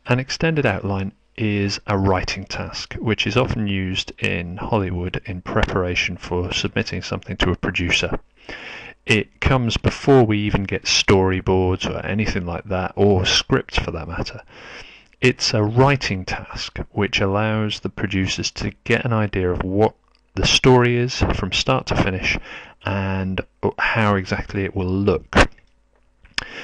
An extended outline is a writing task, which is often used in Hollywood in preparation for submitting something to a producer. It comes before we even get storyboards or anything like that, or scripts for that matter. It's a writing task which allows the producers to get an idea of what the story is from start to finish and how exactly it will look.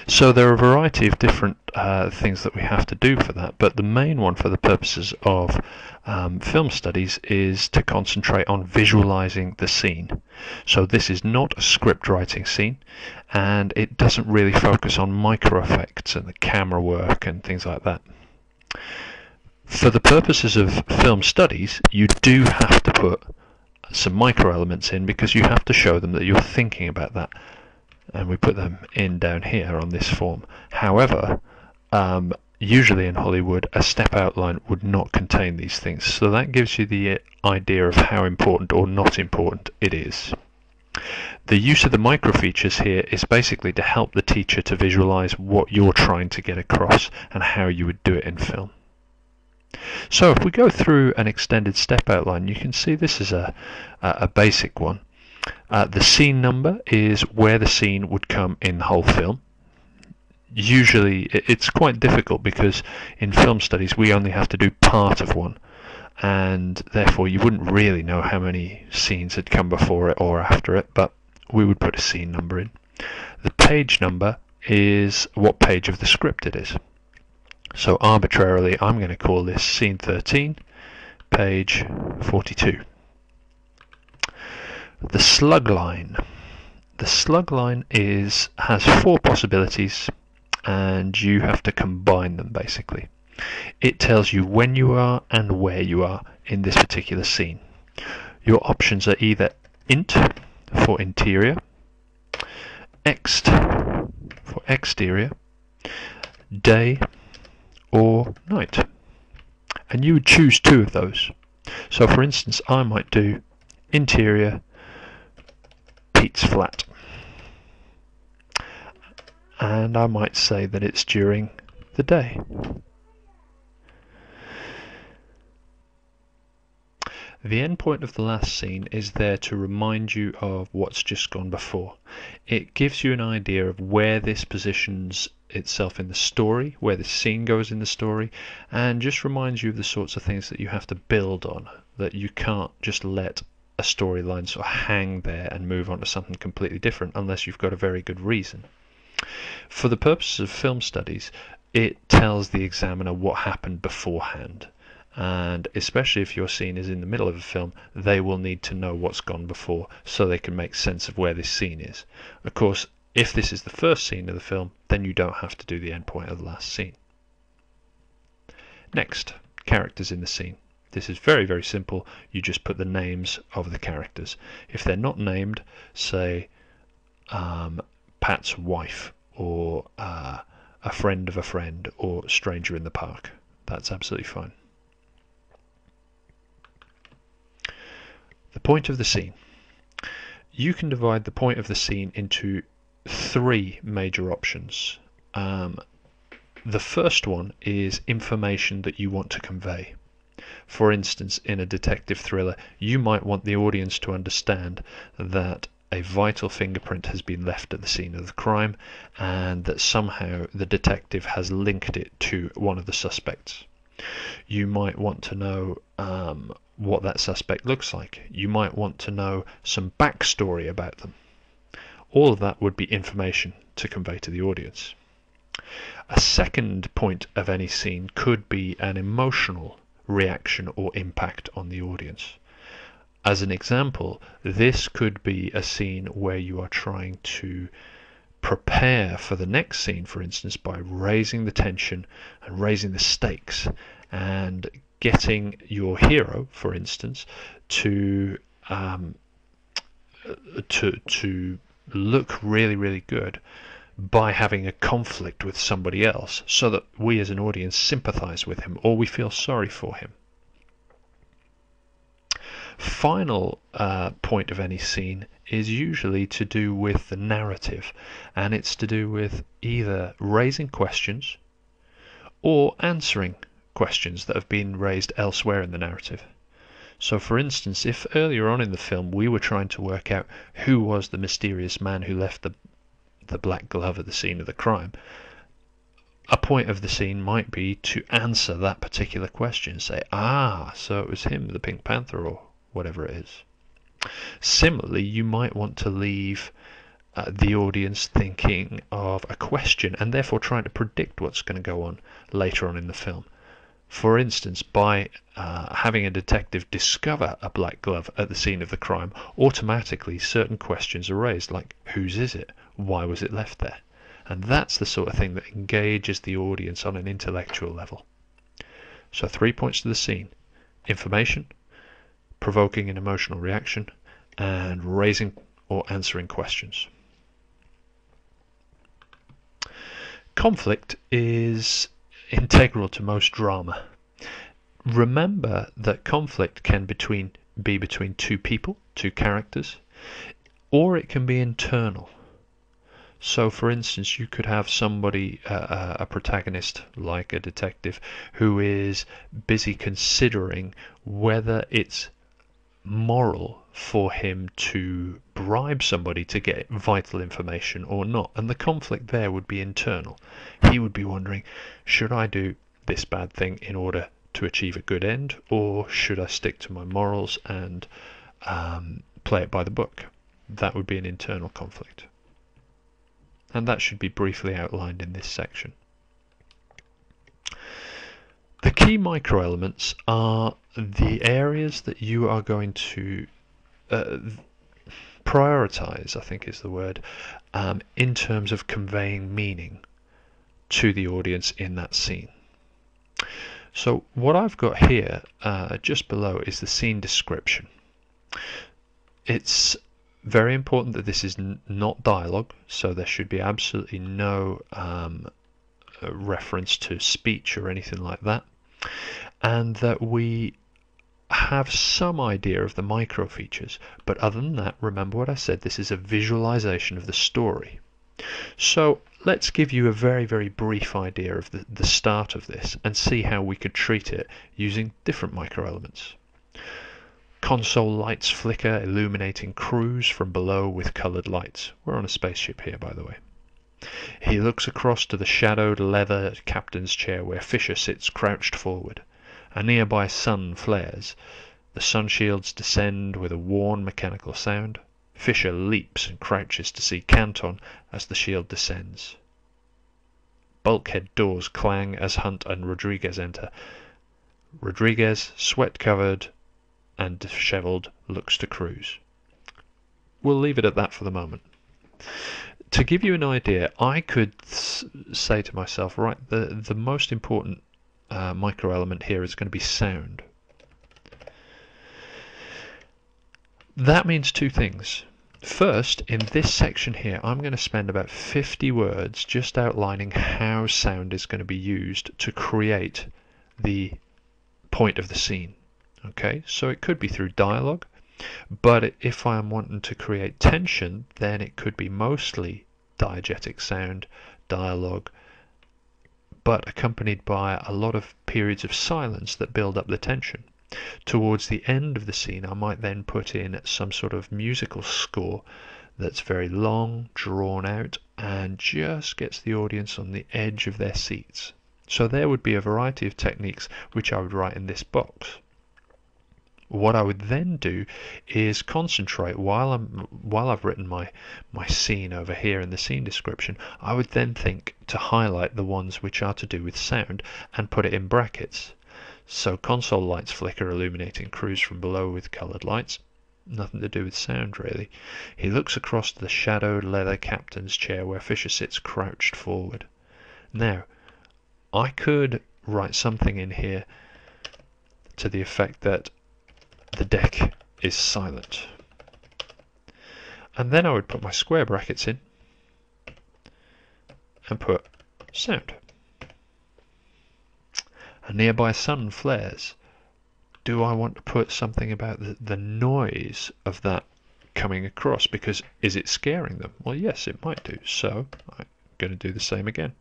So there are a variety of different things that we have to do for that, but the main one for the purposes of film studies is to concentrate on visualizing the scene. So this is not a script writing scene, and it doesn't really focus on micro effects and the camera work and things like that. For the purposes of film studies, you do have to put some micro elements in because you have to show them that you're thinking about that. And we put them in down here on this form. However, usually in Hollywood, a step outline would not contain these things. So that gives you the idea of how important or not important it is. The use of the micro features here is basically to help the teacher to visualize what you're trying to get across and how you would do it in film. So if we go through an extended step outline, you can see this is a basic one. The scene number is where the scene would come in the whole film. Usually it's quite difficult because in film studies we only have to do part of one, and therefore you wouldn't really know how many scenes had come before it or after it, but we would put a scene number in. The page number is what page of the script it is. So arbitrarily I'm going to call this scene 13, page 42. The slug line. The slug line has 4 possibilities, and you have to combine them basically. It tells you when you are and where you are in this particular scene. Your options are either int for interior, ext for exterior, day or night. And you would choose 2 of those. So for instance, I might do interior Pete's flat, and I might say that it's during the day. The end point of the last scene is there to remind you of what's just gone before. It gives you an idea of where this positions itself in the story, where the scene goes in the story, and just reminds you of the sorts of things that you have to build on, that you can't just let a storyline sort of hang there and move on to something completely different unless you've got a very good reason. For the purposes of film studies, it tells the examiner what happened beforehand, and especially if your scene is in the middle of a film, they will need to know what's gone before so they can make sense of where this scene is. Of course, if this is the first scene of the film, then you don't have to do the end point of the last scene. Next, characters in the scene. This is very, very simple. You just put the names of the characters. If they're not named, say Pat's wife, or a friend of a friend, or stranger in the park. That's absolutely fine. The point of the scene. You can divide the point of the scene into 3 major options. The first one is information that you want to convey. For instance, in a detective thriller, you might want the audience to understand that a vital fingerprint has been left at the scene of the crime and that somehow the detective has linked it to one of the suspects. You might want to know what that suspect looks like. You might want to know some backstory about them. All of that would be information to convey to the audience. A second point of any scene could be an emotional reaction or impact on the audience. As an example, this could be a scene where you are trying to prepare for the next scene, for instance, by raising the tension and raising the stakes and getting your hero, for instance, to look really, really good by having a conflict with somebody else so that we as an audience sympathize with him or we feel sorry for him. Final point of any scene is usually to do with the narrative, and it's to do with either raising questions or answering questions that have been raised elsewhere in the narrative. So for instance, if earlier on in the film we were trying to work out who was the mysterious man who left the black glove at the scene of the crime, a point of the scene might be to answer that particular question. Say, so it was him, the Pink Panther, or whatever it is. Similarly, you might want to leave the audience thinking of a question and therefore trying to predict what's going to go on later on in the film. For instance, by having a detective discover a black glove at the scene of the crime, automatically certain questions are raised, like whose is it? Why was it left there? And that's the sort of thing that engages the audience on an intellectual level. So 3 points to the scene: information, provoking an emotional reaction, and raising or answering questions. Conflict is integral to most drama. Remember that conflict can be between two people, two characters, or it can be internal. So for instance, you could have somebody, a protagonist like a detective, who is busy considering whether it's moral for him to bribe somebody to get vital information or not. And the conflict there would be internal. He would be wondering, should I do this bad thing in order to achieve a good end, or should I stick to my morals and play it by the book? That would be an internal conflict. And that should be briefly outlined in this section. The key microelements are the areas that you are going to prioritize, I think is the word, in terms of conveying meaning to the audience in that scene. So what I've got here just below is the scene description. It's very important that this is not dialogue, so there should be absolutely no reference to speech or anything like that, and that we have some idea of the micro features. But other than that, remember what I said, this is a visualization of the story. So let's give you a very, very brief idea of the start of this and see how we could treat it using different microelements. Console lights flicker, illuminating crews from below with coloured lights. We're on a spaceship here, by the way. He looks across to the shadowed leather captain's chair where Fisher sits crouched forward. A nearby sun flares. The sun shields descend with a worn mechanical sound. Fisher leaps and crouches to see Canton as the shield descends. Bulkhead doors clang as Hunt and Rodriguez enter. Rodriguez, sweat-covered and dishevelled, looks to Cruz. We'll leave it at that for the moment. To give you an idea, I could say to myself, right, the most important microelement here is going to be sound. That means two things. First, in this section here, I'm going to spend about 50 words just outlining how sound is going to be used to create the point of the scene. Okay, so it could be through dialogue, but if I'm wanting to create tension, then it could be mostly diegetic sound, dialogue, but accompanied by a lot of periods of silence that build up the tension. Towards the end of the scene, I might then put in some sort of musical score that's very long, drawn out, and just gets the audience on the edge of their seats. So there would be a variety of techniques which I would write in this box. What I would then do is concentrate while I've written my scene over here in the scene description. I would then think to highlight the ones which are to do with sound and put it in brackets. So console lights flicker, illuminating crews from below with coloured lights. Nothing to do with sound, really. He looks across to the shadowed leather captain's chair where Fisher sits crouched forward. Now, I could write something in here to the effect that the deck is silent. And then I would put my square brackets in and put sound. A nearby sun flares. Do I want to put something about the noise of that coming across? Because is it scaring them? Well, yes, it might do. So I'm going to do the same again.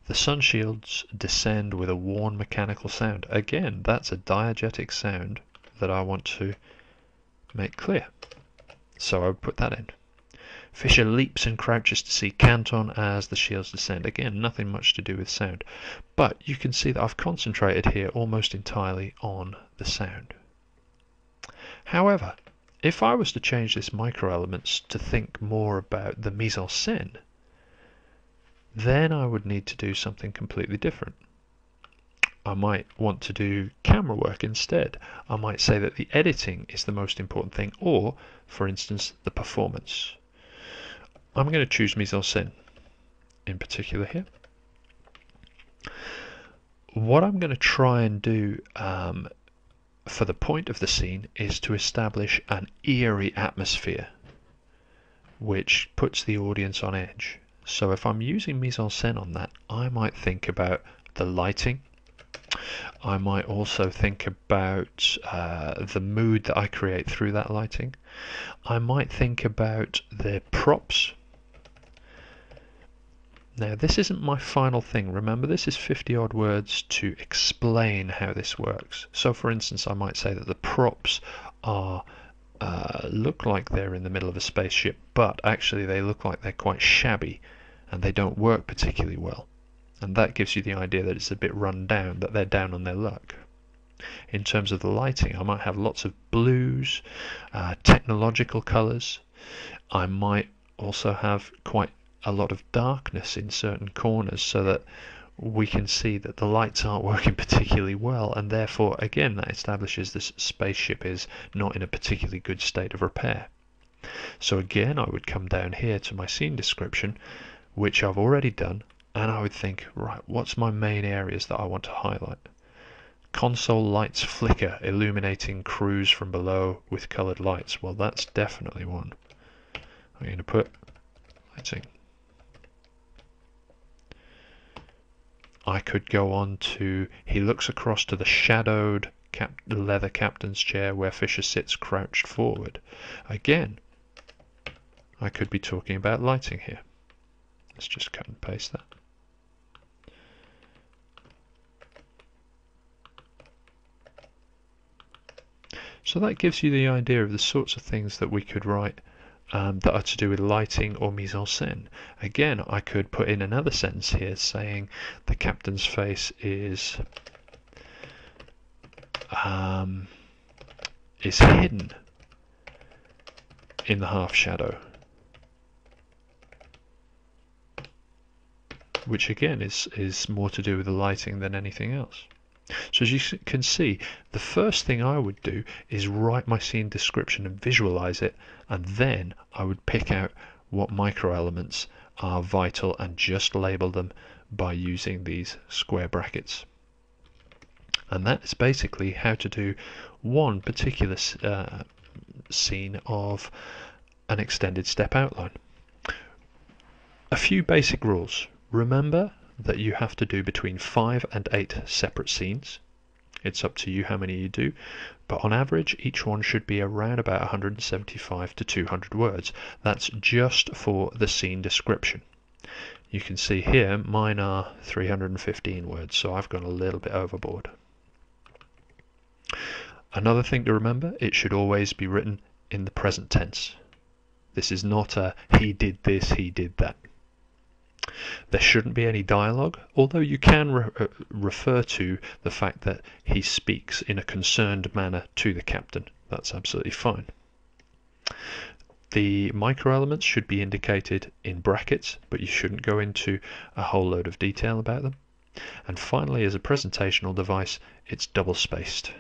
The sun shields descend with a worn mechanical sound. Again, that's a diegetic sound that I want to make clear. So I would put that in. Fisher leaps and crouches to see Canton as the shields descend. Again, nothing much to do with sound. But you can see that I've concentrated here almost entirely on the sound. However, if I was to change this microelements to think more about the mise en scène, then I would need to do something completely different. I might want to do camera work instead. I might say that the editing is the most important thing, or, for instance, the performance. I'm going to choose mise en scène in particular here. What I'm going to try and do for the point of the scene is to establish an eerie atmosphere which puts the audience on edge. So if I'm using mise en scène on that, I might think about the lighting. I might also think about the mood that I create through that lighting. I might think about the props. Now this isn't my final thing. Remember, this is 50 odd words to explain how this works. So for instance, I might say that the props are look like they're in the middle of a spaceship, but actually they look like they're quite shabby and they don't work particularly well. And that gives you the idea that it's a bit run down, that they're down on their luck. In terms of the lighting, I might have lots of blues, technological colours. I might also have quite a lot of darkness in certain corners so that we can see that the lights aren't working particularly well, and therefore again that establishes this spaceship is not in a particularly good state of repair. So again, I would come down here to my scene description, which I've already done, and I would think, right, what's my main areas that I want to highlight? Console lights flicker, illuminating crews from below with coloured lights. Well, that's definitely one. I'm going to put lighting. I could go on to, he looks across to the shadowed leather captain's chair where Fisher sits crouched forward. Again, I could be talking about lighting here. Let's just cut and paste that. So that gives you the idea of the sorts of things that we could write that are to do with lighting or mise en scène. Again, I could put in another sentence here saying the captain's face is hidden in the half shadow, which again is more to do with the lighting than anything else. So as you can see, the first thing I would do is write my scene description and visualize it, and then I would pick out what microelements are vital and just label them by using these square brackets. And that is basically how to do one particular scene of an extended step outline. A few basic rules. Remember that you have to do between 5 and 8 separate scenes. It's up to you how many you do, but on average each one should be around about 175 to 200 words. That's just for the scene description. You can see here mine are 315 words, so I've gone a little bit overboard. Another thing to remember, it should always be written in the present tense. This is not a he did this, he did that. There shouldn't be any dialogue, although you can refer to the fact that he speaks in a concerned manner to the captain. That's absolutely fine. The microelements should be indicated in brackets, but you shouldn't go into a whole load of detail about them. And finally, as a presentational device, it's double spaced.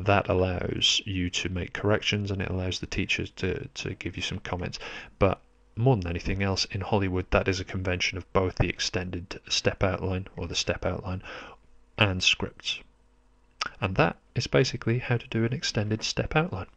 That allows you to make corrections, and it allows the teachers to give you some comments. But more than anything else, in Hollywood, that is a convention of both the extended step outline, or the step outline, and scripts. And that is basically how to do an extended step outline.